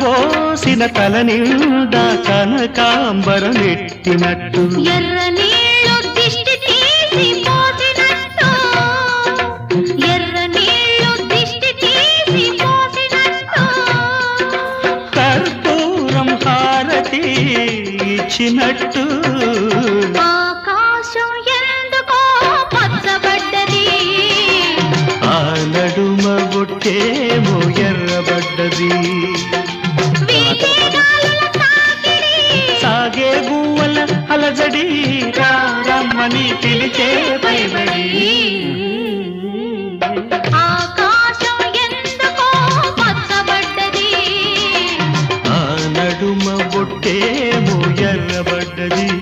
కలబోసిన తల నిండా కనకాంబరం ఎట్టినట్టు ఎర్ర నీళ్ళు దిష్టి తీసి పోసినట్టు ఎర్ర నీళ్ళు దిష్టి తీసి పోసినట్టు కర్పూరం హారతి ఇచ్చినట్టు ఆకాశం ఎందుకో పచ్చబడ్డది ఆ నడుమ బొట్టేమో ఎర్రబడ్డది వీణాల తాకిడి సాగే గువ్వల అలజడి రమ్మని పిలిచే పై